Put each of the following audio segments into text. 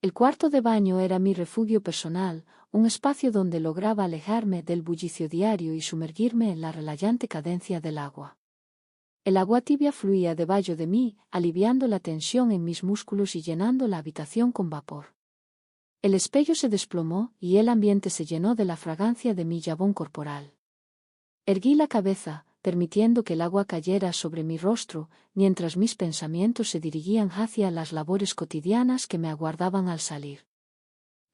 El cuarto de baño era mi refugio personal, un espacio donde lograba alejarme del bullicio diario y sumergirme en la relajante cadencia del agua. El agua tibia fluía debajo de mí, aliviando la tensión en mis músculos y llenando la habitación con vapor. El espejo se desplomó y el ambiente se llenó de la fragancia de mi jabón corporal. Erguí la cabeza, permitiendo que el agua cayera sobre mi rostro, mientras mis pensamientos se dirigían hacia las labores cotidianas que me aguardaban al salir.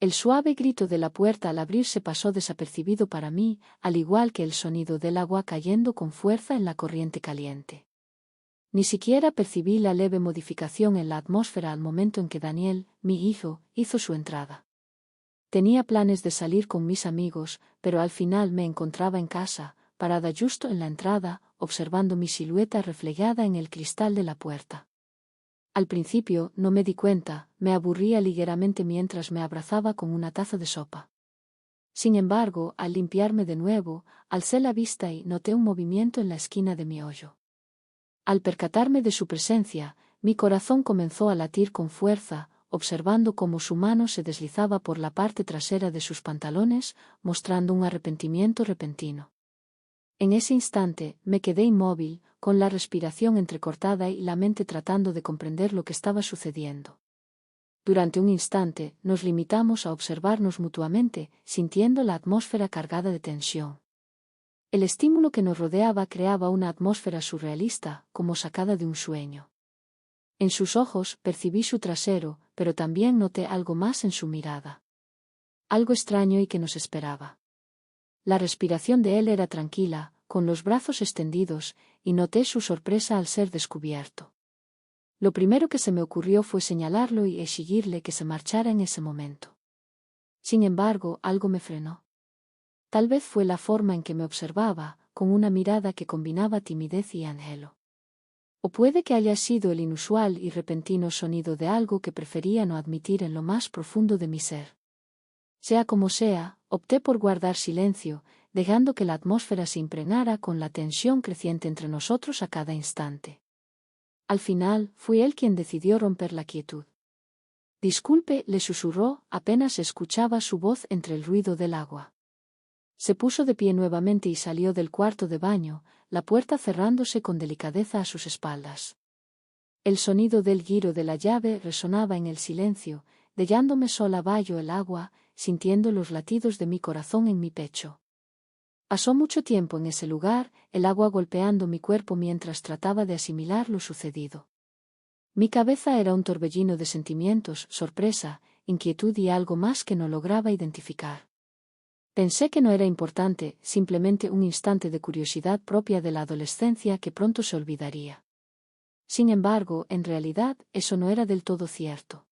El suave grito de la puerta al abrirse pasó desapercibido para mí, al igual que el sonido del agua cayendo con fuerza en la corriente caliente. Ni siquiera percibí la leve modificación en la atmósfera al momento en que Daniel, mi hijo, hizo su entrada. Tenía planes de salir con mis amigos, pero al final me encontraba en casa, parada justo en la entrada, observando mi silueta reflejada en el cristal de la puerta. Al principio no me di cuenta, me aburría ligeramente mientras me abrazaba con una taza de sopa. Sin embargo, al limpiarme de nuevo, alcé la vista y noté un movimiento en la esquina de mi hoyo. Al percatarme de su presencia, mi corazón comenzó a latir con fuerza, observando cómo su mano se deslizaba por la parte trasera de sus pantalones, mostrando un arrepentimiento repentino. En ese instante, me quedé inmóvil, con la respiración entrecortada y la mente tratando de comprender lo que estaba sucediendo. Durante un instante, nos limitamos a observarnos mutuamente, sintiendo la atmósfera cargada de tensión. El estímulo que nos rodeaba creaba una atmósfera surrealista, como sacada de un sueño. En sus ojos percibí su trasero, pero también noté algo más en su mirada. Algo extraño y que nos esperaba. La respiración de él era tranquila, con los brazos extendidos, y noté su sorpresa al ser descubierto. Lo primero que se me ocurrió fue señalarlo y exigirle que se marchara en ese momento. Sin embargo, algo me frenó. Tal vez fue la forma en que me observaba, con una mirada que combinaba timidez y anhelo. O puede que haya sido el inusual y repentino sonido de algo que prefería no admitir en lo más profundo de mi ser. Sea como sea, opté por guardar silencio, dejando que la atmósfera se impregnara con la tensión creciente entre nosotros a cada instante. Al final, fui él quien decidió romper la quietud. «Disculpe», le susurró, apenas escuchaba su voz entre el ruido del agua. Se puso de pie nuevamente y salió del cuarto de baño, la puerta cerrándose con delicadeza a sus espaldas. El sonido del giro de la llave resonaba en el silencio, dejándome sola bajo el agua, sintiendo los latidos de mi corazón en mi pecho. Pasó mucho tiempo en ese lugar, el agua golpeando mi cuerpo mientras trataba de asimilar lo sucedido. Mi cabeza era un torbellino de sentimientos, sorpresa, inquietud y algo más que no lograba identificar. Pensé que no era importante, simplemente un instante de curiosidad propia de la adolescencia que pronto se olvidaría. Sin embargo, en realidad, eso no era del todo cierto.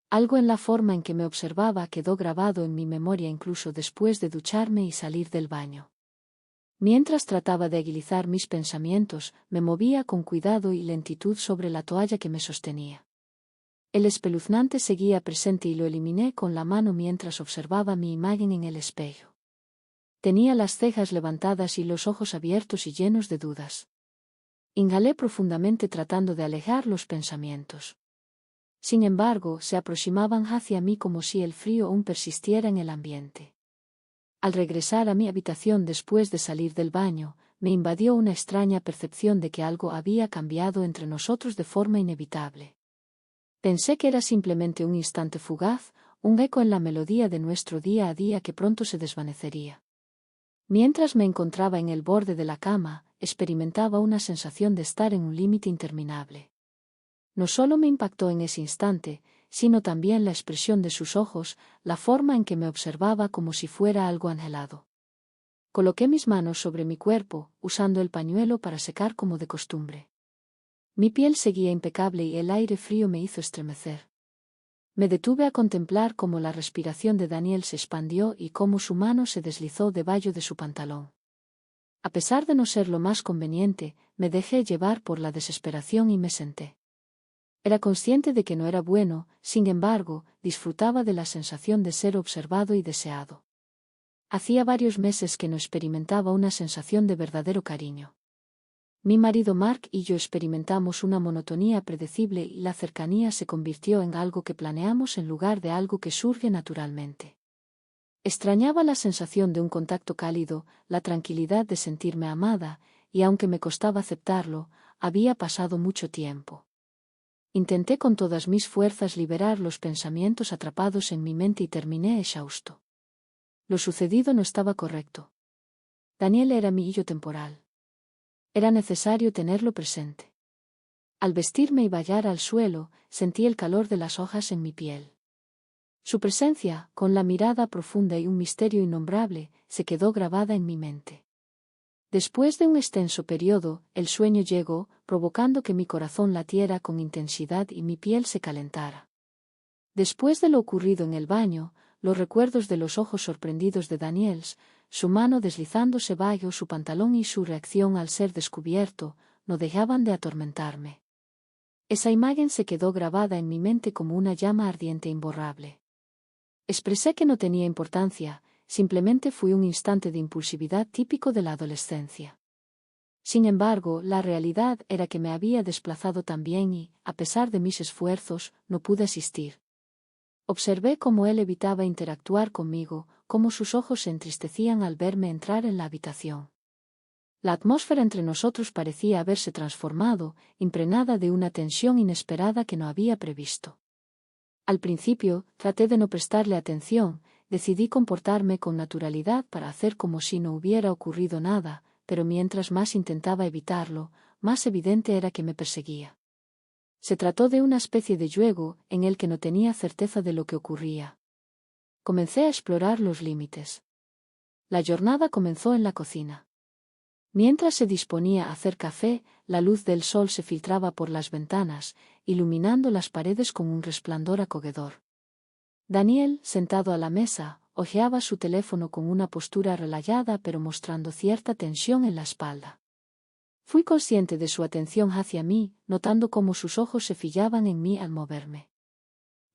Algo en la forma en que me observaba quedó grabado en mi memoria incluso después de ducharme y salir del baño. Mientras trataba de agilizar mis pensamientos, me movía con cuidado y lentitud sobre la toalla que me sostenía. El espeluznante seguía presente y lo eliminé con la mano mientras observaba mi imagen en el espejo. Tenía las cejas levantadas y los ojos abiertos y llenos de dudas. Inhalé profundamente tratando de alejar los pensamientos. Sin embargo, se aproximaban hacia mí como si el frío aún persistiera en el ambiente. Al regresar a mi habitación después de salir del baño, me invadió una extraña percepción de que algo había cambiado entre nosotros de forma inevitable. Pensé que era simplemente un instante fugaz, un eco en la melodía de nuestro día a día que pronto se desvanecería. Mientras me encontraba en el borde de la cama, experimentaba una sensación de estar en un límite interminable. No solo me impactó en ese instante, sino también la expresión de sus ojos, la forma en que me observaba como si fuera algo anhelado. Coloqué mis manos sobre mi cuerpo, usando el pañuelo para secar como de costumbre. Mi piel seguía impecable y el aire frío me hizo estremecer. Me detuve a contemplar cómo la respiración de Daniel se expandió y cómo su mano se deslizó debajo de su pantalón. A pesar de no ser lo más conveniente, me dejé llevar por la desesperación y me senté. Era consciente de que no era bueno, sin embargo, disfrutaba de la sensación de ser observado y deseado. Hacía varios meses que no experimentaba una sensación de verdadero cariño. Mi marido Mark y yo experimentamos una monotonía predecible y la cercanía se convirtió en algo que planeamos en lugar de algo que surge naturalmente. Extrañaba la sensación de un contacto cálido, la tranquilidad de sentirme amada, y aunque me costaba aceptarlo, había pasado mucho tiempo. Intenté con todas mis fuerzas liberar los pensamientos atrapados en mi mente y terminé exhausto. Lo sucedido no estaba correcto. Daniel era mi yo temporal. Era necesario tenerlo presente. Al vestirme y bailar al suelo, sentí el calor de las hojas en mi piel. Su presencia, con la mirada profunda y un misterio innombrable, se quedó grabada en mi mente. Después de un extenso periodo, el sueño llegó, provocando que mi corazón latiera con intensidad y mi piel se calentara. Después de lo ocurrido en el baño, los recuerdos de los ojos sorprendidos de Daniels, su mano deslizándose bajo su pantalón y su reacción al ser descubierto, no dejaban de atormentarme. Esa imagen se quedó grabada en mi mente como una llama ardiente e imborrable. Expresé que no tenía importancia, simplemente fue un instante de impulsividad típico de la adolescencia. Sin embargo, la realidad era que me había desplazado también y, a pesar de mis esfuerzos, no pude asistir. Observé cómo él evitaba interactuar conmigo, cómo sus ojos se entristecían al verme entrar en la habitación. La atmósfera entre nosotros parecía haberse transformado, impregnada de una tensión inesperada que no había previsto. Al principio, traté de no prestarle atención, decidí comportarme con naturalidad para hacer como si no hubiera ocurrido nada, pero mientras más intentaba evitarlo, más evidente era que me perseguía. Se trató de una especie de juego en el que no tenía certeza de lo que ocurría. Comencé a explorar los límites. La jornada comenzó en la cocina. Mientras se disponía a hacer café, la luz del sol se filtraba por las ventanas, iluminando las paredes con un resplandor acogedor. Daniel, sentado a la mesa, hojeaba su teléfono con una postura relajada pero mostrando cierta tensión en la espalda. Fui consciente de su atención hacia mí, notando cómo sus ojos se fijaban en mí al moverme.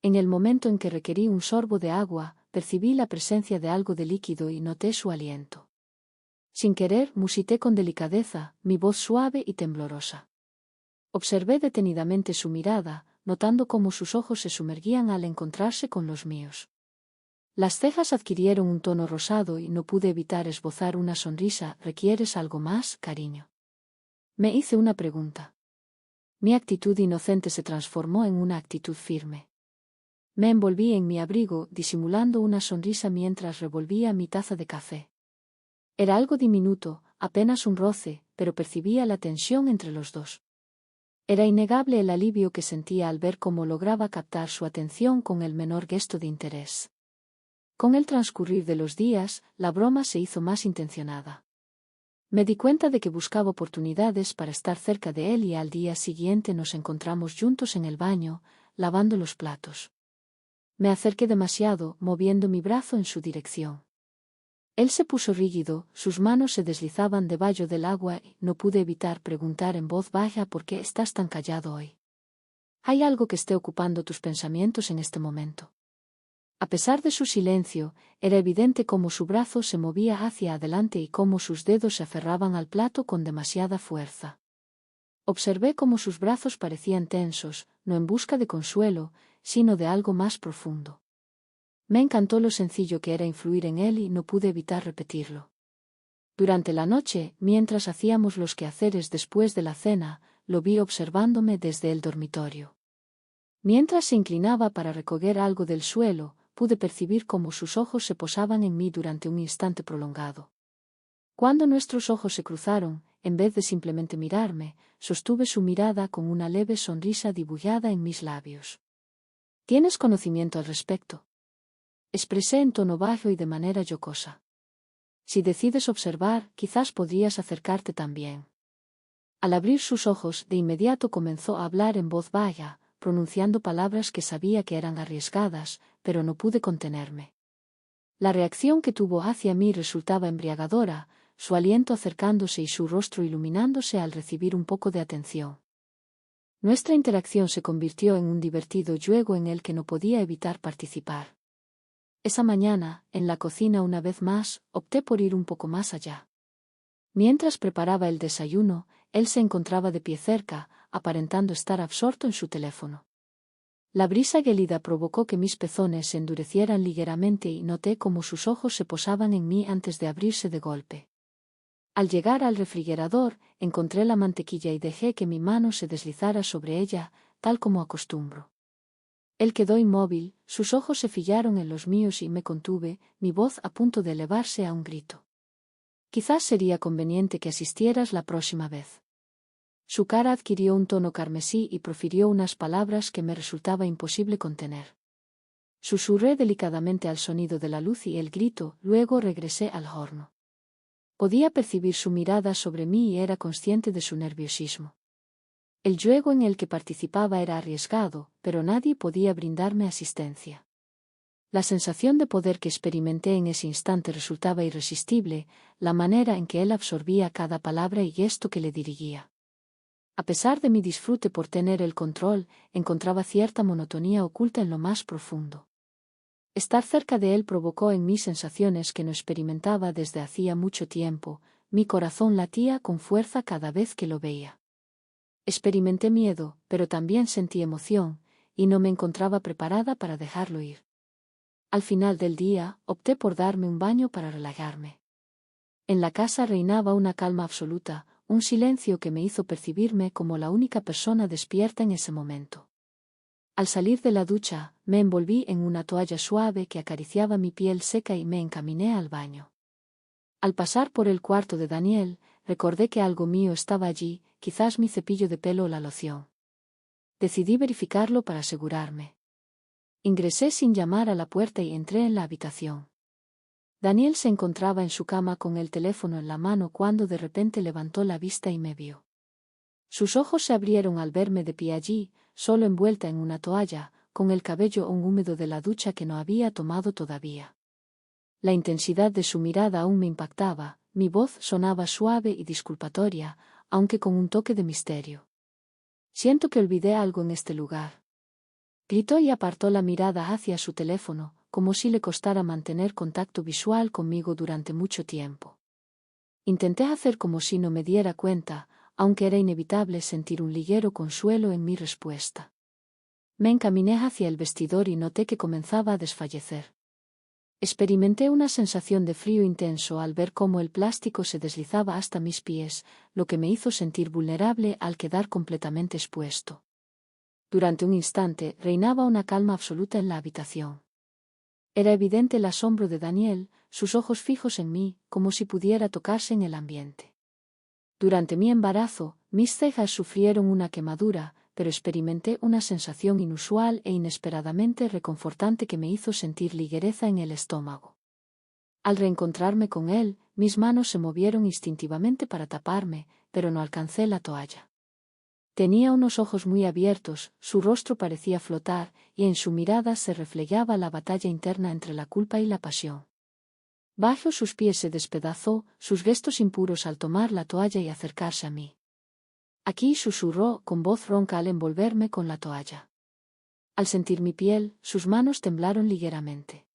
En el momento en que requerí un sorbo de agua, percibí la presencia de algo de líquido y noté su aliento. Sin querer, musité con delicadeza, mi voz suave y temblorosa. Observé detenidamente su mirada, notando cómo sus ojos se sumergían al encontrarse con los míos. Las cejas adquirieron un tono rosado y no pude evitar esbozar una sonrisa. ¿Requieres algo más, cariño? Me hice una pregunta. Mi actitud inocente se transformó en una actitud firme. Me envolví en mi abrigo, disimulando una sonrisa mientras revolvía mi taza de café. Era algo diminuto, apenas un roce, pero percibía la tensión entre los dos. Era innegable el alivio que sentía al ver cómo lograba captar su atención con el menor gesto de interés. Con el transcurrir de los días, la broma se hizo más intencionada. Me di cuenta de que buscaba oportunidades para estar cerca de él y al día siguiente nos encontramos juntos en el baño, lavando los platos. Me acerqué demasiado, moviendo mi brazo en su dirección. Él se puso rígido, sus manos se deslizaban debajo del agua y no pude evitar preguntar en voz baja ¿por qué estás tan callado hoy? ¿Hay algo que esté ocupando tus pensamientos en este momento? A pesar de su silencio, era evidente cómo su brazo se movía hacia adelante y cómo sus dedos se aferraban al plato con demasiada fuerza. Observé cómo sus brazos parecían tensos, no en busca de consuelo, sino de algo más profundo. Me encantó lo sencillo que era influir en él y no pude evitar repetirlo. Durante la noche, mientras hacíamos los quehaceres después de la cena, lo vi observándome desde el dormitorio. Mientras se inclinaba para recoger algo del suelo, pude percibir cómo sus ojos se posaban en mí durante un instante prolongado. Cuando nuestros ojos se cruzaron, en vez de simplemente mirarme, sostuve su mirada con una leve sonrisa dibujada en mis labios. ¿Tienes conocimiento al respecto? Expresé en tono bajo y de manera jocosa. Si decides observar, quizás podrías acercarte también. Al abrir sus ojos, de inmediato comenzó a hablar en voz baja, pronunciando palabras que sabía que eran arriesgadas, pero no pude contenerme. La reacción que tuvo hacia mí resultaba embriagadora, su aliento acercándose y su rostro iluminándose al recibir un poco de atención. Nuestra interacción se convirtió en un divertido juego en el que no podía evitar participar. Esa mañana, en la cocina una vez más, opté por ir un poco más allá. Mientras preparaba el desayuno, él se encontraba de pie cerca, aparentando estar absorto en su teléfono. La brisa gélida provocó que mis pezones se endurecieran ligeramente y noté cómo sus ojos se posaban en mí antes de abrirse de golpe. Al llegar al refrigerador, encontré la mantequilla y dejé que mi mano se deslizara sobre ella, tal como acostumbro. Él quedó inmóvil, sus ojos se fijaron en los míos y me contuve, mi voz a punto de elevarse a un grito. Quizás sería conveniente que asistieras la próxima vez. Su cara adquirió un tono carmesí y profirió unas palabras que me resultaba imposible contener. Susurré delicadamente al sonido de la luz y el grito, luego regresé al horno. Podía percibir su mirada sobre mí y era consciente de su nerviosismo. El juego en el que participaba era arriesgado, pero nadie podía brindarme asistencia. La sensación de poder que experimenté en ese instante resultaba irresistible, la manera en que él absorbía cada palabra y gesto que le dirigía. A pesar de mi disfrute por tener el control, encontraba cierta monotonía oculta en lo más profundo. Estar cerca de él provocó en mí sensaciones que no experimentaba desde hacía mucho tiempo, mi corazón latía con fuerza cada vez que lo veía. Experimenté miedo, pero también sentí emoción, y no me encontraba preparada para dejarlo ir. Al final del día, opté por darme un baño para relajarme. En la casa reinaba una calma absoluta, un silencio que me hizo percibirme como la única persona despierta en ese momento. Al salir de la ducha, me envolví en una toalla suave que acariciaba mi piel seca y me encaminé al baño. Al pasar por el cuarto de Daniel, recordé que algo mío estaba allí, quizás mi cepillo de pelo o la loción. Decidí verificarlo para asegurarme. Ingresé sin llamar a la puerta y entré en la habitación. Daniel se encontraba en su cama con el teléfono en la mano cuando de repente levantó la vista y me vio. Sus ojos se abrieron al verme de pie allí, solo envuelta en una toalla, con el cabello aún húmedo de la ducha que no había tomado todavía. La intensidad de su mirada aún me impactaba, mi voz sonaba suave y disculpatoria, aunque con un toque de misterio. Siento que olvidé algo en este lugar. Gritó y apartó la mirada hacia su teléfono, como si le costara mantener contacto visual conmigo durante mucho tiempo. Intenté hacer como si no me diera cuenta, aunque era inevitable sentir un ligero consuelo en mi respuesta. Me encaminé hacia el vestidor y noté que comenzaba a desfallecer. Experimenté una sensación de frío intenso al ver cómo el plástico se deslizaba hasta mis pies, lo que me hizo sentir vulnerable al quedar completamente expuesto. Durante un instante reinaba una calma absoluta en la habitación. Era evidente el asombro de Daniel, sus ojos fijos en mí, como si pudiera tocarse en el ambiente. Durante mi embarazo, mis cejas sufrieron una quemadura, pero experimenté una sensación inusual e inesperadamente reconfortante que me hizo sentir ligereza en el estómago. Al reencontrarme con él, mis manos se movieron instintivamente para taparme, pero no alcancé la toalla. Tenía unos ojos muy abiertos, su rostro parecía flotar, y en su mirada se reflejaba la batalla interna entre la culpa y la pasión. Bajo sus pies se despedazó, sus gestos impuros al tomar la toalla y acercarse a mí. Aquí susurró con voz ronca al envolverme con la toalla. Al sentir mi piel, sus manos temblaron ligeramente.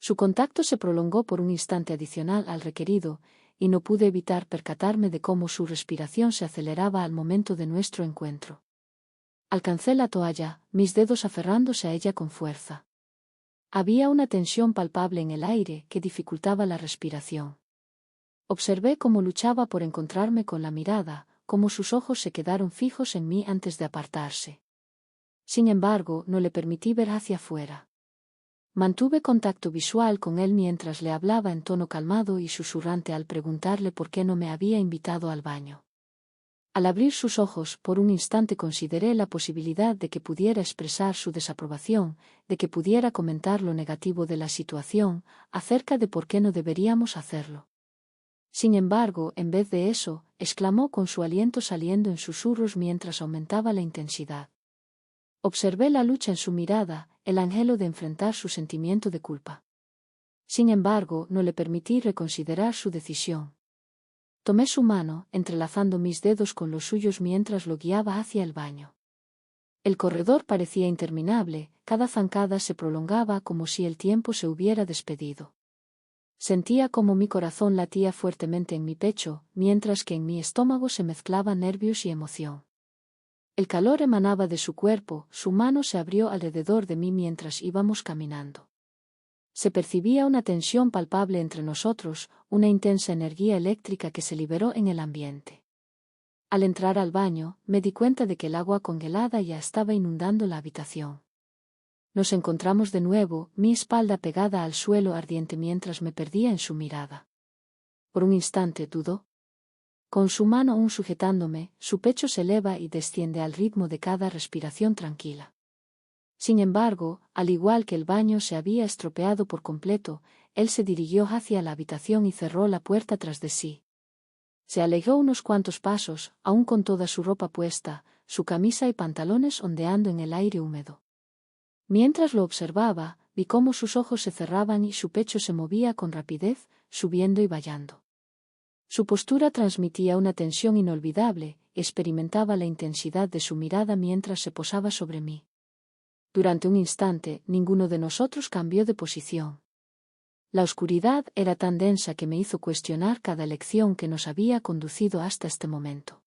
Su contacto se prolongó por un instante adicional al requerido, y no pude evitar percatarme de cómo su respiración se aceleraba al momento de nuestro encuentro. Alcancé la toalla, mis dedos aferrándose a ella con fuerza. Había una tensión palpable en el aire que dificultaba la respiración. Observé cómo luchaba por encontrarme con la mirada, cómo sus ojos se quedaron fijos en mí antes de apartarse. Sin embargo, no le permití ver hacia afuera. Mantuve contacto visual con él mientras le hablaba en tono calmado y susurrante al preguntarle por qué no me había invitado al baño. Al abrir sus ojos, por un instante consideré la posibilidad de que pudiera expresar su desaprobación, de que pudiera comentar lo negativo de la situación, acerca de por qué no deberíamos hacerlo. Sin embargo, en vez de eso, exclamó con su aliento saliendo en susurros mientras aumentaba la intensidad. Observé la lucha en su mirada, el anhelo de enfrentar su sentimiento de culpa. Sin embargo, no le permití reconsiderar su decisión. Tomé su mano, entrelazando mis dedos con los suyos mientras lo guiaba hacia el baño. El corredor parecía interminable, cada zancada se prolongaba como si el tiempo se hubiera despedido. Sentía como mi corazón latía fuertemente en mi pecho, mientras que en mi estómago se mezclaban nervios y emoción. El calor emanaba de su cuerpo, su mano se abrió alrededor de mí mientras íbamos caminando. Se percibía una tensión palpable entre nosotros, una intensa energía eléctrica que se liberó en el ambiente. Al entrar al baño, me di cuenta de que el agua congelada ya estaba inundando la habitación. Nos encontramos de nuevo, mi espalda pegada al suelo ardiente mientras me perdía en su mirada. Por un instante dudó. Con su mano aún sujetándome, su pecho se eleva y desciende al ritmo de cada respiración tranquila. Sin embargo, al igual que el baño se había estropeado por completo, él se dirigió hacia la habitación y cerró la puerta tras de sí. Se alejó unos cuantos pasos, aún con toda su ropa puesta, su camisa y pantalones ondeando en el aire húmedo. Mientras lo observaba, vi cómo sus ojos se cerraban y su pecho se movía con rapidez, subiendo y bajando. Su postura transmitía una tensión inolvidable, y experimentaba la intensidad de su mirada mientras se posaba sobre mí. Durante un instante, ninguno de nosotros cambió de posición. La oscuridad era tan densa que me hizo cuestionar cada elección que nos había conducido hasta este momento.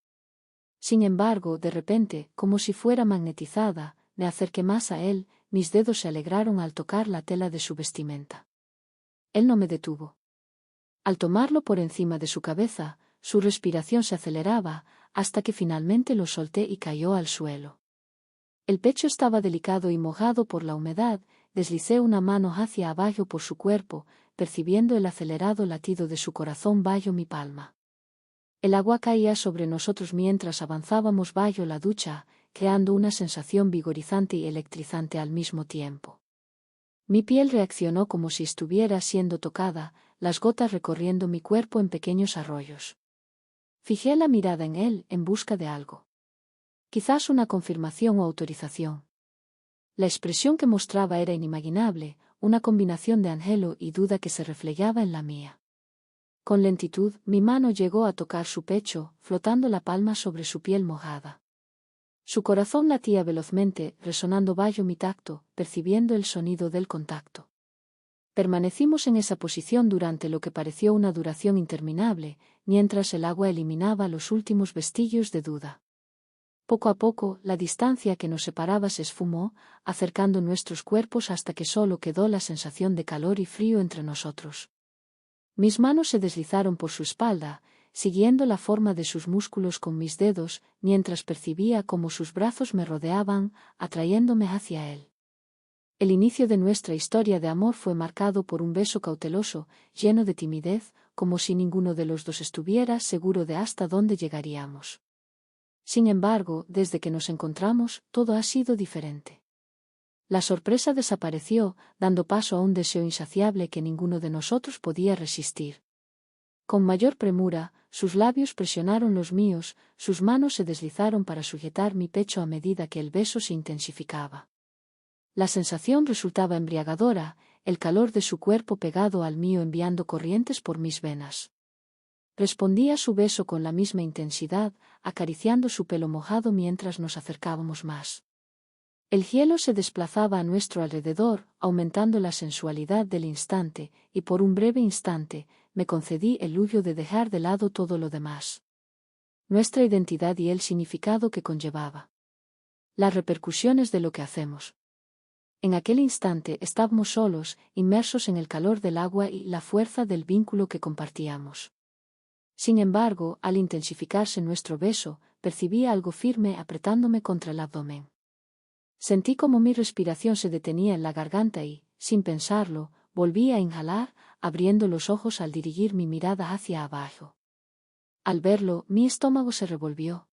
Sin embargo, de repente, como si fuera magnetizada, me acerqué más a él, mis dedos se alegraron al tocar la tela de su vestimenta. Él no me detuvo. Al tomarlo por encima de su cabeza, su respiración se aceleraba, hasta que finalmente lo solté y cayó al suelo. El pecho estaba delicado y mojado por la humedad, deslicé una mano hacia abajo por su cuerpo, percibiendo el acelerado latido de su corazón bajo mi palma. El agua caía sobre nosotros mientras avanzábamos bajo la ducha, creando una sensación vigorizante y electrizante al mismo tiempo. Mi piel reaccionó como si estuviera siendo tocada, las gotas recorriendo mi cuerpo en pequeños arroyos. Fijé la mirada en él, en busca de algo. Quizás una confirmación o autorización. La expresión que mostraba era inimaginable, una combinación de anhelo y duda que se reflejaba en la mía. Con lentitud, mi mano llegó a tocar su pecho, flotando la palma sobre su piel mojada. Su corazón latía velozmente, resonando bajo mi tacto, percibiendo el sonido del contacto. Permanecimos en esa posición durante lo que pareció una duración interminable, mientras el agua eliminaba los últimos vestigios de duda. Poco a poco, la distancia que nos separaba se esfumó, acercando nuestros cuerpos hasta que solo quedó la sensación de calor y frío entre nosotros. Mis manos se deslizaron por su espalda, siguiendo la forma de sus músculos con mis dedos, mientras percibía cómo sus brazos me rodeaban, atrayéndome hacia él. El inicio de nuestra historia de amor fue marcado por un beso cauteloso, lleno de timidez, como si ninguno de los dos estuviera seguro de hasta dónde llegaríamos. Sin embargo, desde que nos encontramos, todo ha sido diferente. La sorpresa desapareció, dando paso a un deseo insaciable que ninguno de nosotros podía resistir. Con mayor premura, sus labios presionaron los míos, sus manos se deslizaron para sujetar mi pecho a medida que el beso se intensificaba. La sensación resultaba embriagadora, el calor de su cuerpo pegado al mío enviando corrientes por mis venas. Respondí a su beso con la misma intensidad, acariciando su pelo mojado mientras nos acercábamos más. El hielo se desplazaba a nuestro alrededor, aumentando la sensualidad del instante, y por un breve instante, me concedí el lujo de dejar de lado todo lo demás. Nuestra identidad y el significado que conllevaba. Las repercusiones de lo que hacemos. En aquel instante estábamos solos, inmersos en el calor del agua y la fuerza del vínculo que compartíamos. Sin embargo, al intensificarse nuestro beso, percibí algo firme apretándome contra el abdomen. Sentí como mi respiración se detenía en la garganta y, sin pensarlo, volví a inhalar, abriendo los ojos al dirigir mi mirada hacia abajo. Al verlo, mi estómago se revolvió.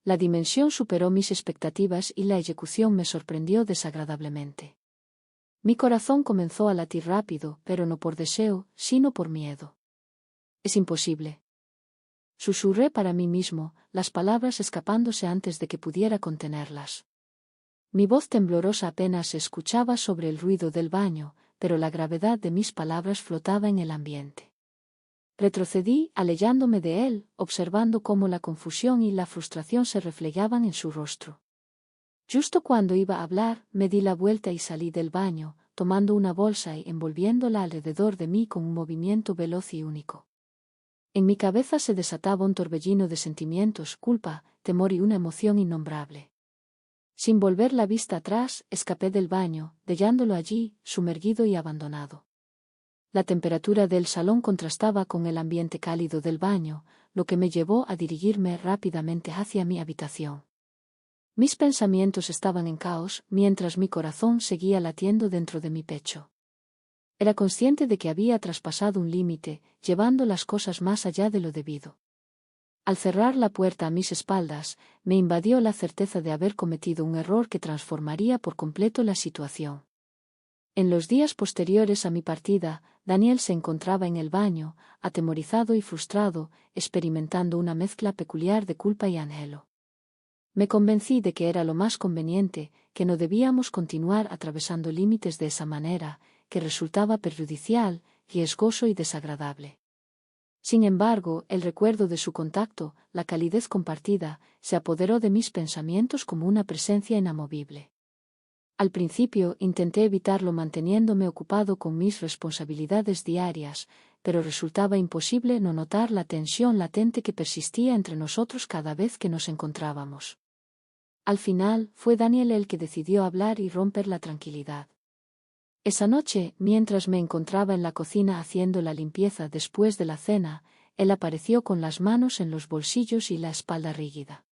La dimensión superó mis expectativas y la ejecución me sorprendió desagradablemente. Mi corazón comenzó a latir rápido, pero no por deseo, sino por miedo. Es imposible. Susurré para mí mismo, las palabras escapándose antes de que pudiera contenerlas. Mi voz temblorosa apenas se escuchaba sobre el ruido del baño, pero la gravedad de mis palabras flotaba en el ambiente. Retrocedí, alejándome de él, observando cómo la confusión y la frustración se reflejaban en su rostro. Justo cuando iba a hablar, me di la vuelta y salí del baño, tomando una bolsa y envolviéndola alrededor de mí con un movimiento veloz y único. En mi cabeza se desataba un torbellino de sentimientos, culpa, temor y una emoción innombrable. Sin volver la vista atrás, escapé del baño, dejándolo allí, sumergido y abandonado. La temperatura del salón contrastaba con el ambiente cálido del baño, lo que me llevó a dirigirme rápidamente hacia mi habitación. Mis pensamientos estaban en caos, mientras mi corazón seguía latiendo dentro de mi pecho. Era consciente de que había traspasado un límite, llevando las cosas más allá de lo debido. Al cerrar la puerta a mis espaldas, me invadió la certeza de haber cometido un error que transformaría por completo la situación. En los días posteriores a mi partida, Daniel se encontraba en el baño, atemorizado y frustrado, experimentando una mezcla peculiar de culpa y anhelo. Me convencí de que era lo más conveniente, que no debíamos continuar atravesando límites de esa manera, que resultaba perjudicial, riesgoso y desagradable. Sin embargo, el recuerdo de su contacto, la calidez compartida, se apoderó de mis pensamientos como una presencia inamovible. Al principio intenté evitarlo manteniéndome ocupado con mis responsabilidades diarias, pero resultaba imposible no notar la tensión latente que persistía entre nosotros cada vez que nos encontrábamos. Al final, fue Daniel el que decidió hablar y romper la tranquilidad. Esa noche, mientras me encontraba en la cocina haciendo la limpieza después de la cena, él apareció con las manos en los bolsillos y la espalda rígida.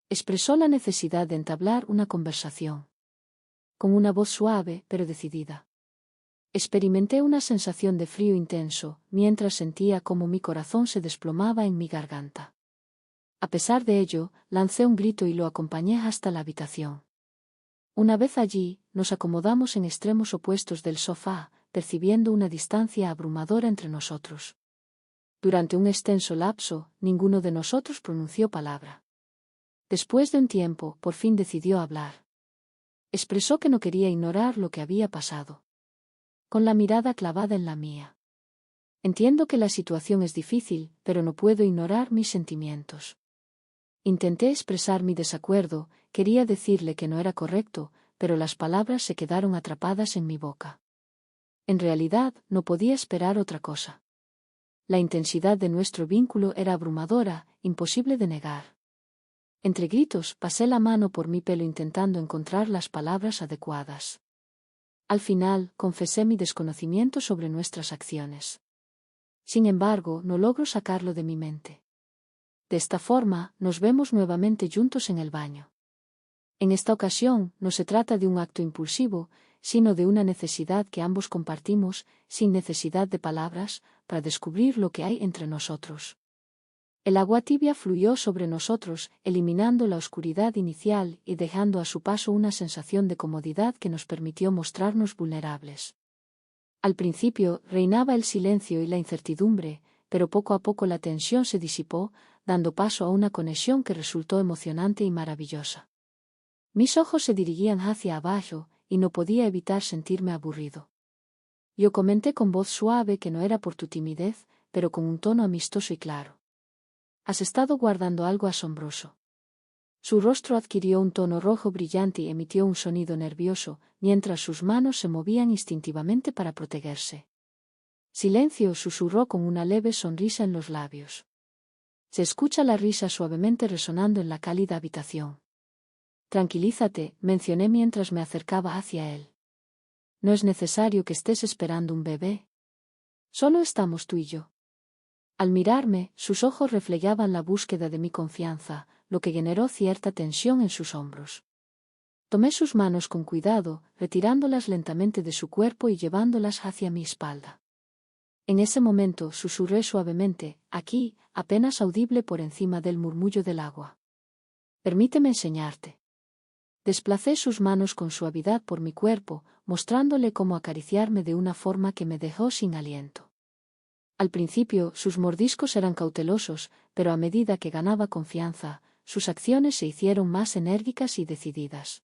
Expresó la necesidad de entablar una conversación. Con una voz suave, pero decidida. Experimenté una sensación de frío intenso, mientras sentía cómo mi corazón se desplomaba en mi garganta. A pesar de ello, lancé un grito y lo acompañé hasta la habitación. Una vez allí, nos acomodamos en extremos opuestos del sofá, percibiendo una distancia abrumadora entre nosotros. Durante un extenso lapso, ninguno de nosotros pronunció palabra. Después de un tiempo, por fin decidió hablar. Expresó que no quería ignorar lo que había pasado. Con la mirada clavada en la mía. Entiendo que la situación es difícil, pero no puedo ignorar mis sentimientos. Intenté expresar mi desacuerdo, quería decirle que no era correcto, pero las palabras se quedaron atrapadas en mi boca. En realidad, no podía esperar otra cosa. La intensidad de nuestro vínculo era abrumadora, imposible de negar. Entre gritos, pasé la mano por mi pelo intentando encontrar las palabras adecuadas. Al final, confesé mi desconocimiento sobre nuestras acciones. Sin embargo, no logro sacarlo de mi mente. De esta forma, nos vemos nuevamente juntos en el baño. En esta ocasión, no se trata de un acto impulsivo, sino de una necesidad que ambos compartimos, sin necesidad de palabras, para descubrir lo que hay entre nosotros. El agua tibia fluyó sobre nosotros, eliminando la oscuridad inicial y dejando a su paso una sensación de comodidad que nos permitió mostrarnos vulnerables. Al principio, reinaba el silencio y la incertidumbre, pero poco a poco la tensión se disipó, dando paso a una conexión que resultó emocionante y maravillosa. Mis ojos se dirigían hacia abajo, y no podía evitar sentirme aburrido. Yo comenté con voz suave que no era por tu timidez, pero con un tono amistoso y claro. Has estado guardando algo asombroso. Su rostro adquirió un tono rojo brillante y emitió un sonido nervioso, mientras sus manos se movían instintivamente para protegerse. Silencio, susurró con una leve sonrisa en los labios. Se escucha la risa suavemente resonando en la cálida habitación. Tranquilízate, mencioné mientras me acercaba hacia él. No es necesario que estés esperando un bebé. Solo estamos tú y yo. Al mirarme, sus ojos reflejaban la búsqueda de mi confianza, lo que generó cierta tensión en sus hombros. Tomé sus manos con cuidado, retirándolas lentamente de su cuerpo y llevándolas hacia mi espalda. En ese momento susurré suavemente, aquí, apenas audible por encima del murmullo del agua. Permíteme enseñarte. Desplacé sus manos con suavidad por mi cuerpo, mostrándole cómo acariciarme de una forma que me dejó sin aliento. Al principio, sus mordiscos eran cautelosos, pero a medida que ganaba confianza, sus acciones se hicieron más enérgicas y decididas.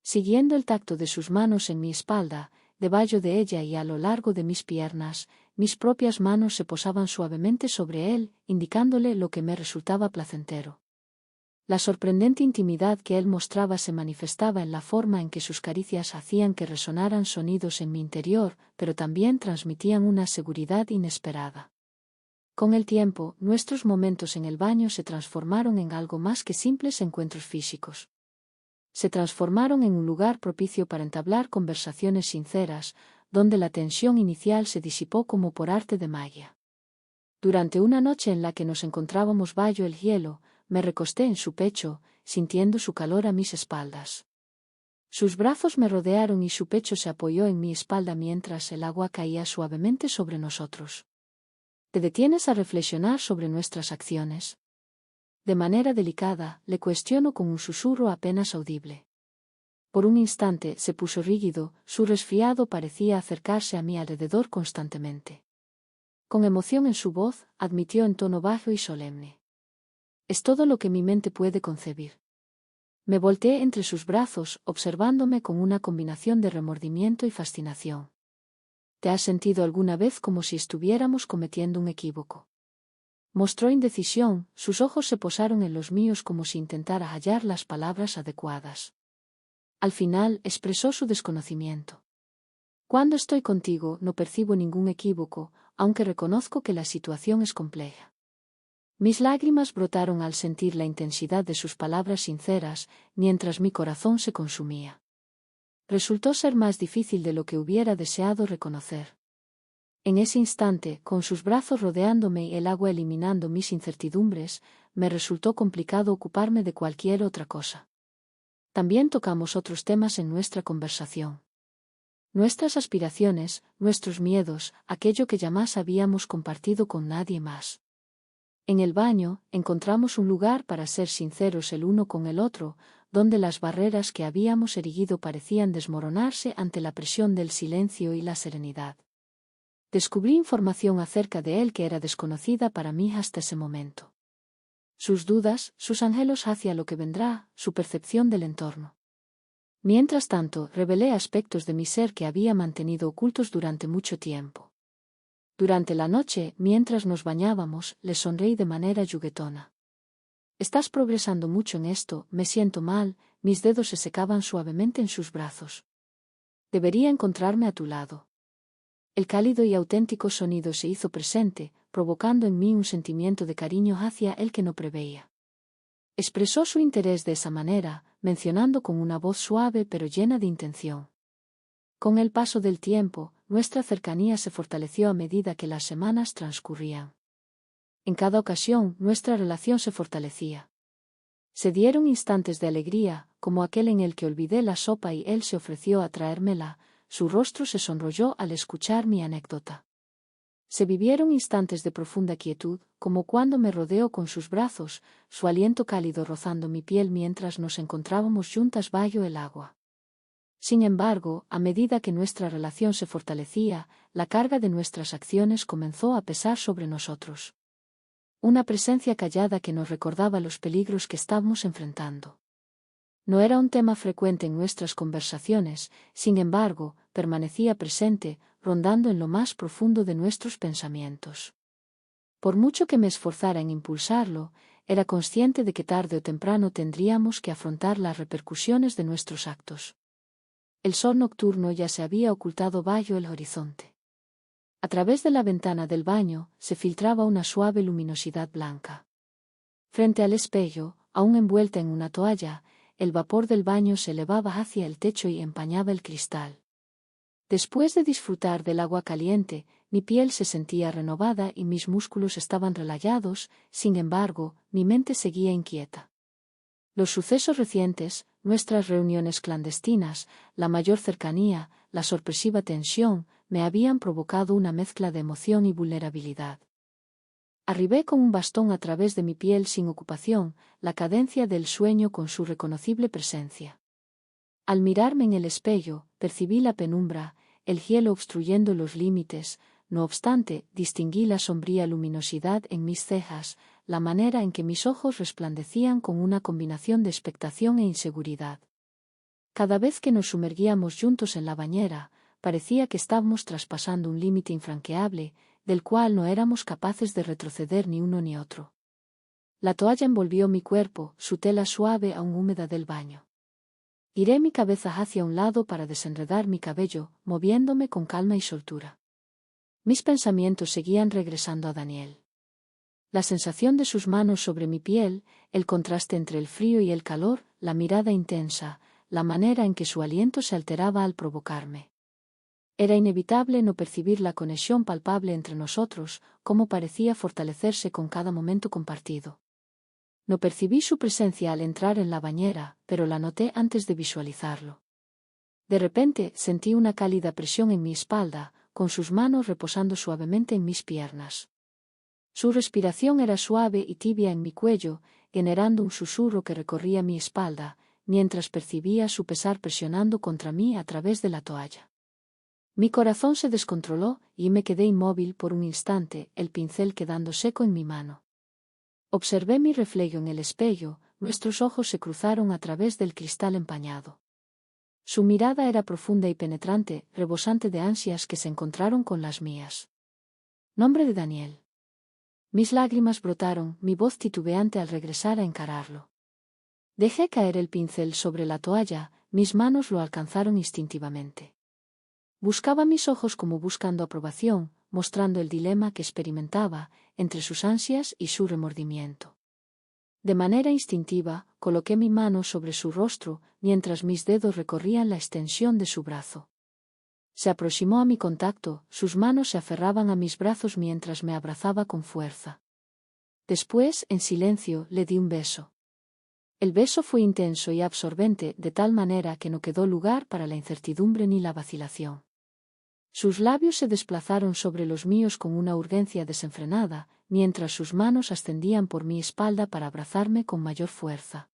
Siguiendo el tacto de sus manos en mi espalda, debajo de ella y a lo largo de mis piernas, mis propias manos se posaban suavemente sobre él, indicándole lo que me resultaba placentero. La sorprendente intimidad que él mostraba se manifestaba en la forma en que sus caricias hacían que resonaran sonidos en mi interior, pero también transmitían una seguridad inesperada. Con el tiempo, nuestros momentos en el baño se transformaron en algo más que simples encuentros físicos. Se transformaron en un lugar propicio para entablar conversaciones sinceras, donde la tensión inicial se disipó como por arte de magia. Durante una noche en la que nos encontrábamos bajo el hielo, me recosté en su pecho, sintiendo su calor a mis espaldas. Sus brazos me rodearon y su pecho se apoyó en mi espalda mientras el agua caía suavemente sobre nosotros. ¿Te detienes a reflexionar sobre nuestras acciones? De manera delicada, le cuestiono con un susurro apenas audible. Por un instante se puso rígido, su resfriado parecía acercarse a mi alrededor constantemente. Con emoción en su voz, admitió en tono bajo y solemne: es todo lo que mi mente puede concebir. Me volteé entre sus brazos, observándome con una combinación de remordimiento y fascinación. ¿Te has sentido alguna vez como si estuviéramos cometiendo un equívoco? Mostró indecisión, sus ojos se posaron en los míos como si intentara hallar las palabras adecuadas. Al final, expresó su desconocimiento. Cuando estoy contigo, no percibo ningún equívoco, aunque reconozco que la situación es compleja. Mis lágrimas brotaron al sentir la intensidad de sus palabras sinceras, mientras mi corazón se consumía. Resultó ser más difícil de lo que hubiera deseado reconocer. En ese instante, con sus brazos rodeándome y el agua eliminando mis incertidumbres, me resultó complicado ocuparme de cualquier otra cosa. También tocamos otros temas en nuestra conversación. Nuestras aspiraciones, nuestros miedos, aquello que jamás habíamos compartido con nadie más. En el baño, encontramos un lugar para ser sinceros el uno con el otro, donde las barreras que habíamos erigido parecían desmoronarse ante la presión del silencio y la serenidad. Descubrí información acerca de él que era desconocida para mí hasta ese momento. Sus dudas, sus anhelos hacia lo que vendrá, su percepción del entorno. Mientras tanto, revelé aspectos de mi ser que había mantenido ocultos durante mucho tiempo. Durante la noche, mientras nos bañábamos, le sonreí de manera juguetona. Estás progresando mucho en esto, me siento mal, mis dedos se secaban suavemente en sus brazos. Debería encontrarme a tu lado. El cálido y auténtico sonido se hizo presente, provocando en mí un sentimiento de cariño hacia él que no preveía. Expresó su interés de esa manera, mencionando con una voz suave pero llena de intención. Con el paso del tiempo, nuestra cercanía se fortaleció a medida que las semanas transcurrían. En cada ocasión, nuestra relación se fortalecía. Se dieron instantes de alegría, como aquel en el que olvidé la sopa y él se ofreció a traérmela, su rostro se sonrolló al escuchar mi anécdota. Se vivieron instantes de profunda quietud, como cuando me rodeó con sus brazos, su aliento cálido rozando mi piel mientras nos encontrábamos juntas bajo el agua. Sin embargo, a medida que nuestra relación se fortalecía, la carga de nuestras acciones comenzó a pesar sobre nosotros. Una presencia callada que nos recordaba los peligros que estábamos enfrentando. No era un tema frecuente en nuestras conversaciones, sin embargo, permanecía presente, rondando en lo más profundo de nuestros pensamientos. Por mucho que me esforzara en impulsarlo, era consciente de que tarde o temprano tendríamos que afrontar las repercusiones de nuestros actos. El sol nocturno ya se había ocultado bajo el horizonte. A través de la ventana del baño se filtraba una suave luminosidad blanca. Frente al espejo, aún envuelta en una toalla, el vapor del baño se elevaba hacia el techo y empañaba el cristal. Después de disfrutar del agua caliente, mi piel se sentía renovada y mis músculos estaban relajados, sin embargo, mi mente seguía inquieta. Los sucesos recientes, nuestras reuniones clandestinas, la mayor cercanía, la sorpresiva tensión, me habían provocado una mezcla de emoción y vulnerabilidad. Arribé con un bastón a través de mi piel sin ocupación, la cadencia del sueño con su reconocible presencia. Al mirarme en el espejo, percibí la penumbra, el hielo obstruyendo los límites, no obstante, distinguí la sombría luminosidad en mis cejas, la manera en que mis ojos resplandecían con una combinación de expectación e inseguridad. Cada vez que nos sumergíamos juntos en la bañera, parecía que estábamos traspasando un límite infranqueable, del cual no éramos capaces de retroceder ni uno ni otro. La toalla envolvió mi cuerpo, su tela suave aún húmeda del baño. Giré mi cabeza hacia un lado para desenredar mi cabello, moviéndome con calma y soltura. Mis pensamientos seguían regresando a Daniel. La sensación de sus manos sobre mi piel, el contraste entre el frío y el calor, la mirada intensa, la manera en que su aliento se alteraba al provocarme. Era inevitable no percibir la conexión palpable entre nosotros, cómo parecía fortalecerse con cada momento compartido. No percibí su presencia al entrar en la bañera, pero la noté antes de visualizarlo. De repente sentí una cálida presión en mi espalda, con sus manos reposando suavemente en mis piernas. Su respiración era suave y tibia en mi cuello, generando un susurro que recorría mi espalda, mientras percibía su pesar presionando contra mí a través de la toalla. Mi corazón se descontroló y me quedé inmóvil por un instante, el pincel quedando seco en mi mano. Observé mi reflejo en el espejo, nuestros ojos se cruzaron a través del cristal empañado. Su mirada era profunda y penetrante, rebosante de ansias que se encontraron con las mías. Nombre de Daniel. Mis lágrimas brotaron, mi voz titubeante al regresar a encararlo. Dejé caer el pincel sobre la toalla, mis manos lo alcanzaron instintivamente. Buscaba mis ojos como buscando aprobación, mostrando el dilema que experimentaba entre sus ansias y su remordimiento. De manera instintiva, coloqué mi mano sobre su rostro, mientras mis dedos recorrían la extensión de su brazo. Se aproximó a mi contacto, sus manos se aferraban a mis brazos mientras me abrazaba con fuerza. Después, en silencio, le di un beso. El beso fue intenso y absorbente, de tal manera que no quedó lugar para la incertidumbre ni la vacilación. Sus labios se desplazaron sobre los míos con una urgencia desenfrenada, mientras sus manos ascendían por mi espalda para abrazarme con mayor fuerza.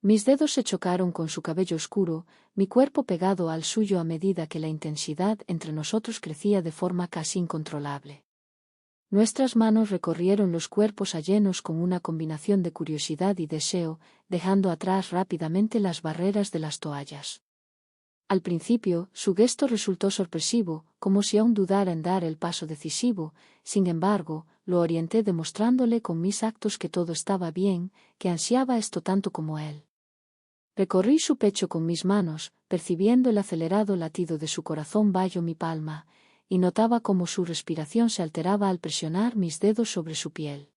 Mis dedos se chocaron con su cabello oscuro, mi cuerpo pegado al suyo a medida que la intensidad entre nosotros crecía de forma casi incontrolable. Nuestras manos recorrieron los cuerpos llenos con una combinación de curiosidad y deseo, dejando atrás rápidamente las barreras de las toallas. Al principio, su gesto resultó sorpresivo, como si aún dudara en dar el paso decisivo, sin embargo, lo orienté demostrándole con mis actos que todo estaba bien, que ansiaba esto tanto como él. Recorrí su pecho con mis manos, percibiendo el acelerado latido de su corazón bajo mi palma, y notaba cómo su respiración se alteraba al presionar mis dedos sobre su piel.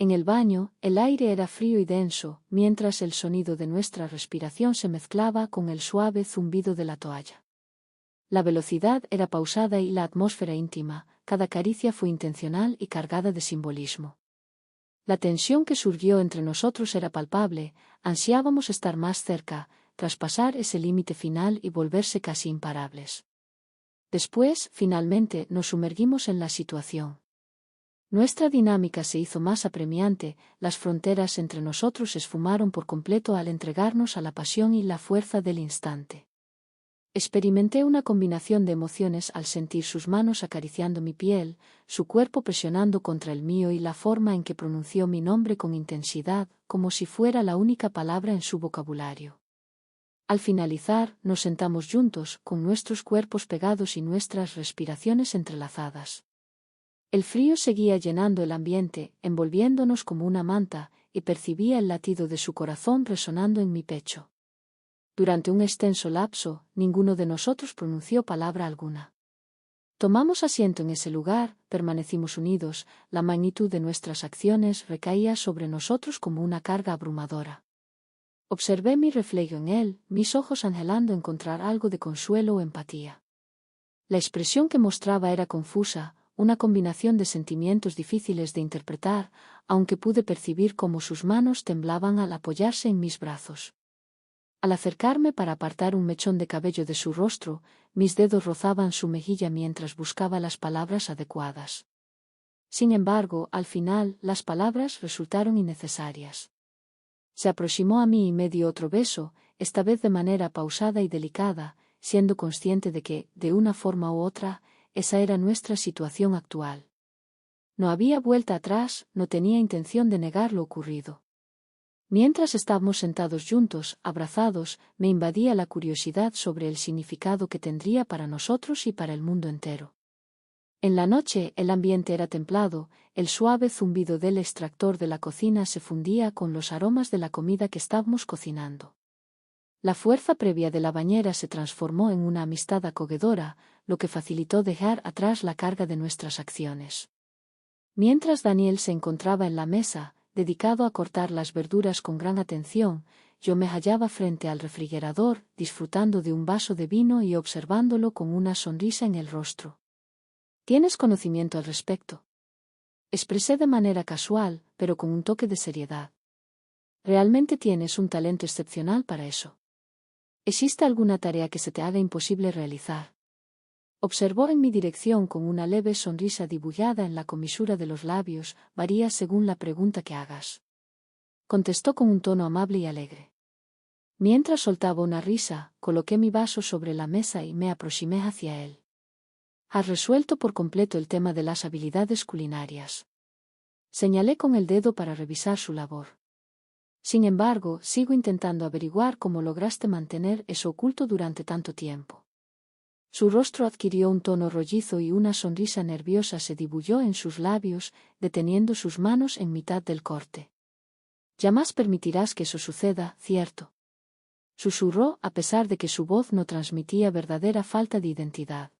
En el baño, el aire era frío y denso, mientras el sonido de nuestra respiración se mezclaba con el suave zumbido de la toalla. La velocidad era pausada y la atmósfera íntima, cada caricia fue intencional y cargada de simbolismo. La tensión que surgió entre nosotros era palpable, ansiábamos estar más cerca, traspasar ese límite final y volverse casi imparables. Después, finalmente, nos sumergimos en la situación. Nuestra dinámica se hizo más apremiante, las fronteras entre nosotros se esfumaron por completo al entregarnos a la pasión y la fuerza del instante. Experimenté una combinación de emociones al sentir sus manos acariciando mi piel, su cuerpo presionando contra el mío y la forma en que pronunció mi nombre con intensidad, como si fuera la única palabra en su vocabulario. Al finalizar, nos sentamos juntos, con nuestros cuerpos pegados y nuestras respiraciones entrelazadas. El frío seguía llenando el ambiente, envolviéndonos como una manta, y percibía el latido de su corazón resonando en mi pecho. Durante un extenso lapso, ninguno de nosotros pronunció palabra alguna. Tomamos asiento en ese lugar, permanecimos unidos, la magnitud de nuestras acciones recaía sobre nosotros como una carga abrumadora. Observé mi reflejo en él, mis ojos anhelando encontrar algo de consuelo o empatía. La expresión que mostraba era confusa, una combinación de sentimientos difíciles de interpretar, aunque pude percibir cómo sus manos temblaban al apoyarse en mis brazos. Al acercarme para apartar un mechón de cabello de su rostro, mis dedos rozaban su mejilla mientras buscaba las palabras adecuadas. Sin embargo, al final, las palabras resultaron innecesarias. Se aproximó a mí y me dio otro beso, esta vez de manera pausada y delicada, siendo consciente de que, de una forma u otra, esa era nuestra situación actual. No había vuelta atrás, no tenía intención de negar lo ocurrido. Mientras estábamos sentados juntos, abrazados, me invadía la curiosidad sobre el significado que tendría para nosotros y para el mundo entero. En la noche el ambiente era templado, el suave zumbido del extractor de la cocina se fundía con los aromas de la comida que estábamos cocinando. La fuerza previa de la bañera se transformó en una amistad acogedora, lo que facilitó dejar atrás la carga de nuestras acciones. Mientras Daniel se encontraba en la mesa, dedicado a cortar las verduras con gran atención, yo me hallaba frente al refrigerador, disfrutando de un vaso de vino y observándolo con una sonrisa en el rostro. ¿Tienes conocimiento al respecto? Expresé de manera casual, pero con un toque de seriedad. Realmente tienes un talento excepcional para eso. ¿Existe alguna tarea que se te haga imposible realizar? Observó en mi dirección con una leve sonrisa dibujada en la comisura de los labios, varía según la pregunta que hagas. Contestó con un tono amable y alegre. Mientras soltaba una risa, coloqué mi vaso sobre la mesa y me aproximé hacia él. Has resuelto por completo el tema de las habilidades culinarias. Señalé con el dedo para revisar su labor. Sin embargo, sigo intentando averiguar cómo lograste mantener eso oculto durante tanto tiempo. Su rostro adquirió un tono rollizo y una sonrisa nerviosa se dibujó en sus labios, deteniendo sus manos en mitad del corte. Jamás permitirás que eso suceda, ¿cierto? Susurró a pesar de que su voz no transmitía verdadera falta de identidad.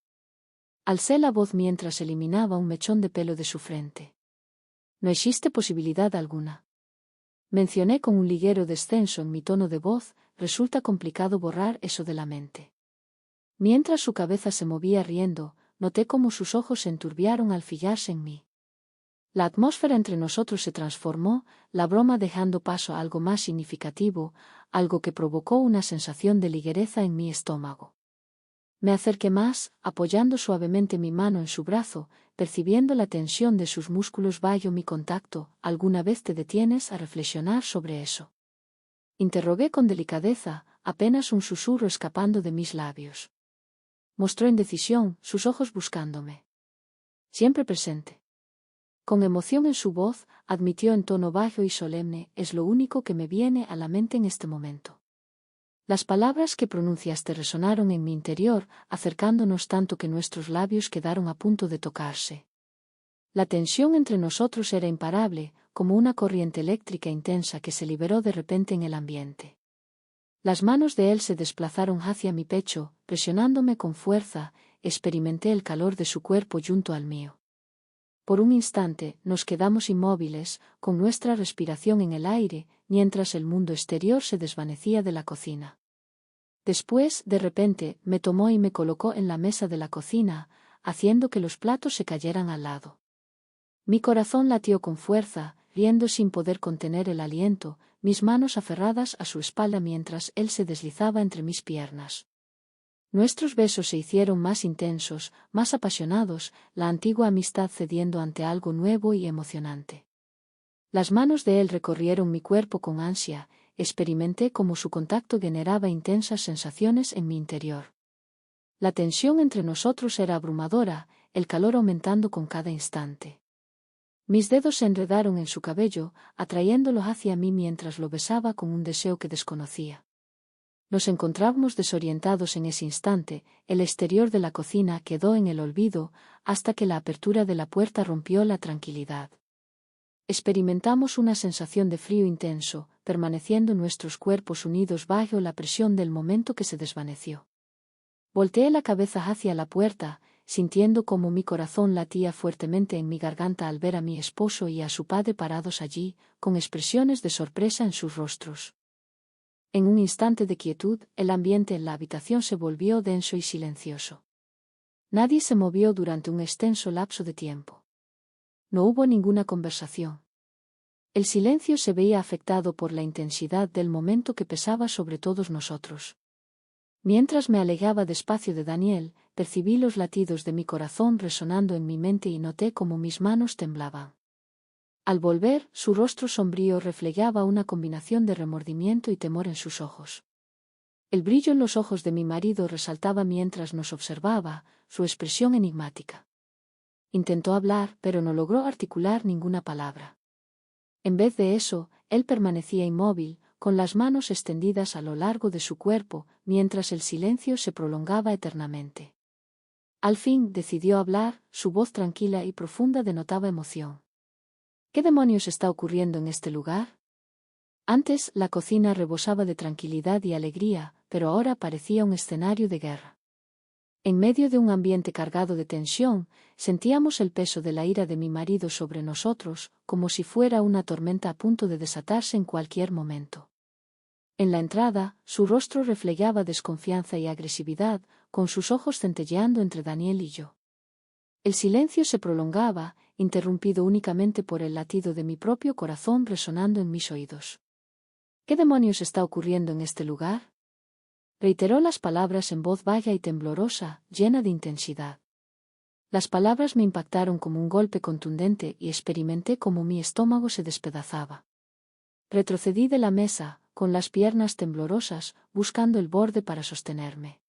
Alcé la voz mientras eliminaba un mechón de pelo de su frente. No existe posibilidad alguna. Mencioné con un ligero descenso en mi tono de voz, resulta complicado borrar eso de la mente. Mientras su cabeza se movía riendo, noté cómo sus ojos se enturbiaron al fijarse en mí. La atmósfera entre nosotros se transformó, la broma dejando paso a algo más significativo, algo que provocó una sensación de ligereza en mi estómago. Me acerqué más, apoyando suavemente mi mano en su brazo, percibiendo la tensión de sus músculos bajo mi contacto. ¿Alguna vez te detienes a reflexionar sobre eso? Interrogué con delicadeza, apenas un susurro escapando de mis labios. Mostró indecisión, sus ojos buscándome. Siempre presente. Con emoción en su voz, admitió en tono bajo y solemne, es lo único que me viene a la mente en este momento. Las palabras que pronunciaste resonaron en mi interior, acercándonos tanto que nuestros labios quedaron a punto de tocarse. La tensión entre nosotros era imparable, como una corriente eléctrica intensa que se liberó de repente en el ambiente. Las manos de él se desplazaron hacia mi pecho, presionándome con fuerza, experimenté el calor de su cuerpo junto al mío. Por un instante, nos quedamos inmóviles, con nuestra respiración en el aire, mientras el mundo exterior se desvanecía de la cocina. Después, de repente, me tomó y me colocó en la mesa de la cocina, haciendo que los platos se cayeran al lado. Mi corazón latió con fuerza, riendo sin poder contener el aliento, mis manos aferradas a su espalda mientras él se deslizaba entre mis piernas. Nuestros besos se hicieron más intensos, más apasionados, la antigua amistad cediendo ante algo nuevo y emocionante. Las manos de él recorrieron mi cuerpo con ansia, experimenté cómo su contacto generaba intensas sensaciones en mi interior. La tensión entre nosotros era abrumadora, el calor aumentando con cada instante. Mis dedos se enredaron en su cabello, atrayéndolo hacia mí mientras lo besaba con un deseo que desconocía. Nos encontrábamos desorientados en ese instante, el exterior de la cocina quedó en el olvido, hasta que la apertura de la puerta rompió la tranquilidad. Experimentamos una sensación de frío intenso, permaneciendo nuestros cuerpos unidos bajo la presión del momento que se desvaneció. Volteé la cabeza hacia la puerta, sintiendo cómo mi corazón latía fuertemente en mi garganta al ver a mi esposo y a su padre parados allí, con expresiones de sorpresa en sus rostros. En un instante de quietud, el ambiente en la habitación se volvió denso y silencioso. Nadie se movió durante un extenso lapso de tiempo. No hubo ninguna conversación. El silencio se veía afectado por la intensidad del momento que pesaba sobre todos nosotros. Mientras me alejaba despacio de Daniel, percibí los latidos de mi corazón resonando en mi mente y noté cómo mis manos temblaban. Al volver, su rostro sombrío reflejaba una combinación de remordimiento y temor en sus ojos. El brillo en los ojos de mi marido resaltaba mientras nos observaba, su expresión enigmática. Intentó hablar, pero no logró articular ninguna palabra. En vez de eso, él permanecía inmóvil, con las manos extendidas a lo largo de su cuerpo, mientras el silencio se prolongaba eternamente. Al fin decidió hablar, su voz tranquila y profunda denotaba emoción. ¿Qué demonios está ocurriendo en este lugar? Antes, la cocina rebosaba de tranquilidad y alegría, pero ahora parecía un escenario de guerra. En medio de un ambiente cargado de tensión, sentíamos el peso de la ira de mi marido sobre nosotros, como si fuera una tormenta a punto de desatarse en cualquier momento. En la entrada, su rostro reflejaba desconfianza y agresividad, con sus ojos centelleando entre Daniel y yo. El silencio se prolongaba, interrumpido únicamente por el latido de mi propio corazón resonando en mis oídos. ¿Qué demonios está ocurriendo en este lugar? Reiteró las palabras en voz baja y temblorosa, llena de intensidad. Las palabras me impactaron como un golpe contundente y experimenté cómo mi estómago se despedazaba. Retrocedí de la mesa, con las piernas temblorosas, buscando el borde para sostenerme.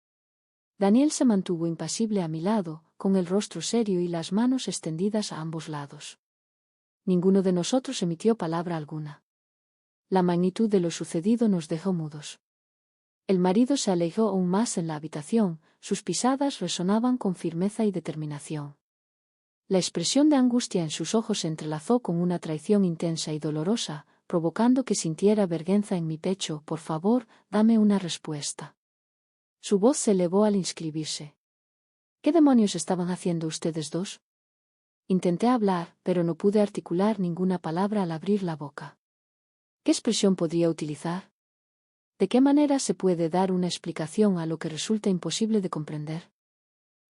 Daniel se mantuvo impasible a mi lado, con el rostro serio y las manos extendidas a ambos lados. Ninguno de nosotros emitió palabra alguna. La magnitud de lo sucedido nos dejó mudos. El marido se alejó aún más en la habitación, sus pisadas resonaban con firmeza y determinación. La expresión de angustia en sus ojos se entrelazó con una traición intensa y dolorosa, provocando que sintiera vergüenza en mi pecho. Por favor, dame una respuesta. Su voz se elevó al inscribirse. ¿Qué demonios estaban haciendo ustedes dos? Intenté hablar, pero no pude articular ninguna palabra al abrir la boca. ¿Qué expresión podría utilizar? ¿De qué manera se puede dar una explicación a lo que resulta imposible de comprender?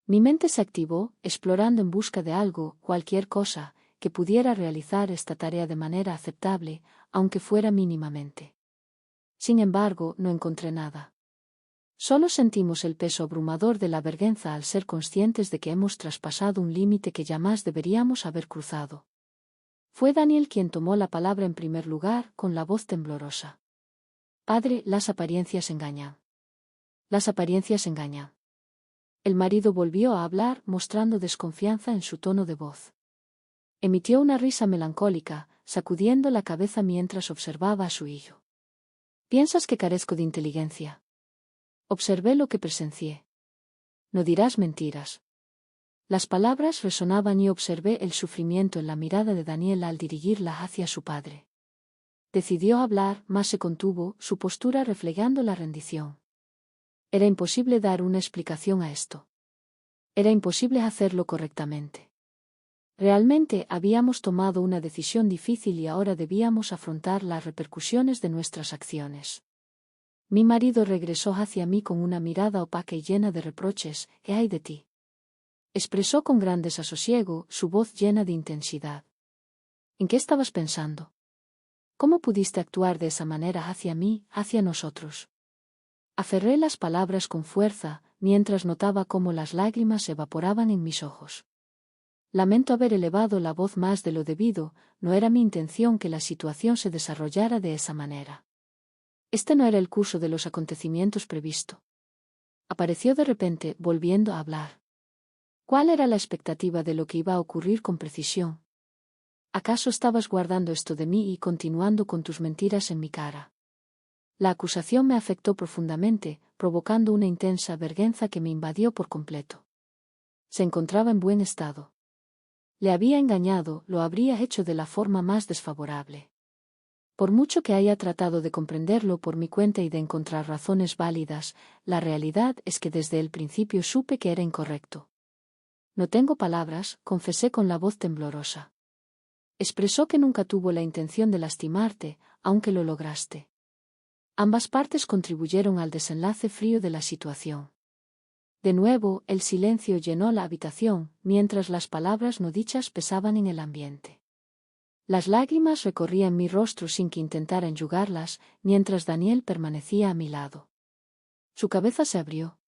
Mi mente se activó, explorando en busca de algo, cualquier cosa, que pudiera realizar esta tarea de manera aceptable, aunque fuera mínimamente. Sin embargo, no encontré nada. Solo sentimos el peso abrumador de la vergüenza al ser conscientes de que hemos traspasado un límite que jamás deberíamos haber cruzado. Fue Daniel quien tomó la palabra en primer lugar, con la voz temblorosa. Padre, las apariencias engañan. Las apariencias engañan. El marido volvió a hablar, mostrando desconfianza en su tono de voz. Emitió una risa melancólica, sacudiendo la cabeza mientras observaba a su hijo. ¿Piensas que carezco de inteligencia? Observé lo que presencié. No dirás mentiras. Las palabras resonaban y observé el sufrimiento en la mirada de Daniel al dirigirla hacia su padre. Decidió hablar, mas se contuvo, su postura reflejando la rendición. Era imposible dar una explicación a esto. Era imposible hacerlo correctamente. Realmente habíamos tomado una decisión difícil y ahora debíamos afrontar las repercusiones de nuestras acciones. Mi marido regresó hacia mí con una mirada opaca y llena de reproches. ¿Qué hay de ti? Expresó con gran desasosiego, su voz llena de intensidad. ¿En qué estabas pensando? ¿Cómo pudiste actuar de esa manera hacia mí, hacia nosotros? Aferré las palabras con fuerza, mientras notaba cómo las lágrimas se evaporaban en mis ojos. Lamento haber elevado la voz más de lo debido, no era mi intención que la situación se desarrollara de esa manera. Este no era el curso de los acontecimientos previsto. Apareció de repente, volviendo a hablar. ¿Cuál era la expectativa de lo que iba a ocurrir con precisión? ¿Acaso estabas guardando esto de mí y continuando con tus mentiras en mi cara? La acusación me afectó profundamente, provocando una intensa vergüenza que me invadió por completo. Se encontraba en buen estado. Le había engañado, lo habría hecho de la forma más desfavorable. Por mucho que haya tratado de comprenderlo por mi cuenta y de encontrar razones válidas, la realidad es que desde el principio supe que era incorrecto. No tengo palabras, confesé con la voz temblorosa. Expresó que nunca tuvo la intención de lastimarte, aunque lo lograste. Ambas partes contribuyeron al desenlace frío de la situación. De nuevo, el silencio llenó la habitación, mientras las palabras no dichas pesaban en el ambiente. Las lágrimas recorrían mi rostro sin que intentara enjugarlas, mientras Daniel permanecía a mi lado. Su cabeza se abrió.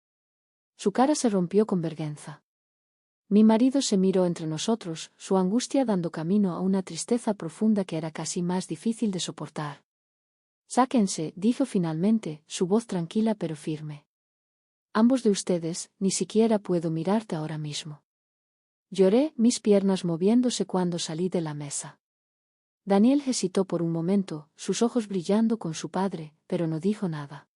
Su cara se rompió con vergüenza. Mi marido se miró entre nosotros, su angustia dando camino a una tristeza profunda que era casi más difícil de soportar. Sáquense, dijo finalmente, su voz tranquila pero firme. Ambos de ustedes, ni siquiera puedo mirarte ahora mismo. Lloré, mis piernas moviéndose cuando salí de la mesa. Daniel hesitó por un momento, sus ojos brillando con su padre, pero no dijo nada.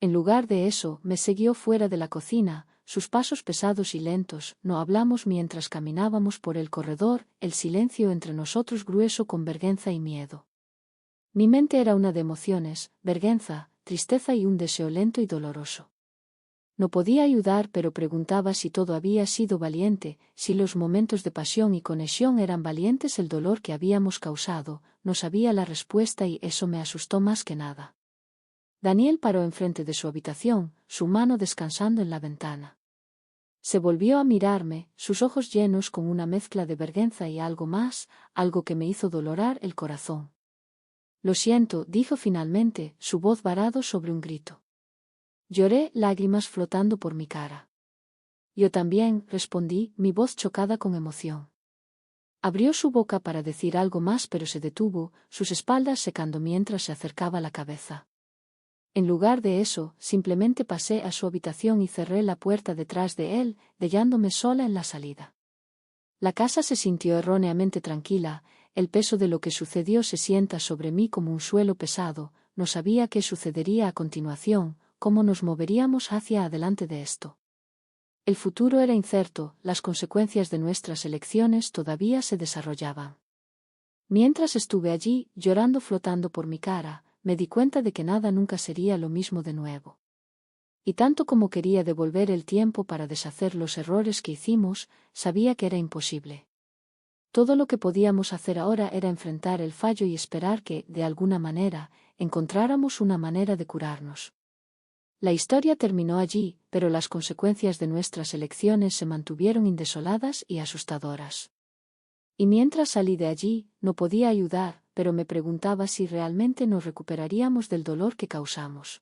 En lugar de eso, me siguió fuera de la cocina, sus pasos pesados y lentos, no hablamos mientras caminábamos por el corredor, el silencio entre nosotros grueso con vergüenza y miedo. Mi mente era una de emociones, vergüenza, tristeza y un deseo lento y doloroso. No podía ayudar, pero preguntaba si todo había sido valiente, si los momentos de pasión y conexión eran valientes, el dolor que habíamos causado. No sabía la respuesta y eso me asustó más que nada. Daniel paró enfrente de su habitación, su mano descansando en la ventana. Se volvió a mirarme, sus ojos llenos con una mezcla de vergüenza y algo más, algo que me hizo dolorar el corazón. Lo siento, dijo finalmente, su voz varado sobre un grito. Lloré, lágrimas flotando por mi cara. Yo también, respondí, mi voz chocada con emoción. Abrió su boca para decir algo más, pero se detuvo, sus espaldas secando mientras se acercaba la cabeza. En lugar de eso, simplemente pasé a su habitación y cerré la puerta detrás de él, dejándome sola en la salida. La casa se sintió erróneamente tranquila, el peso de lo que sucedió se sienta sobre mí como un suelo pesado, no sabía qué sucedería a continuación, cómo nos moveríamos hacia adelante de esto. El futuro era incierto, las consecuencias de nuestras elecciones todavía se desarrollaban. Mientras estuve allí, llorando flotando por mi cara, me di cuenta de que nada nunca sería lo mismo de nuevo. Y tanto como quería devolver el tiempo para deshacer los errores que hicimos, sabía que era imposible. Todo lo que podíamos hacer ahora era enfrentar el fallo y esperar que, de alguna manera, encontráramos una manera de curarnos. La historia terminó allí, pero las consecuencias de nuestras elecciones se mantuvieron indesoladas y asustadoras. Y mientras salí de allí, no podía ayudar, pero me preguntaba si realmente nos recuperaríamos del dolor que causamos.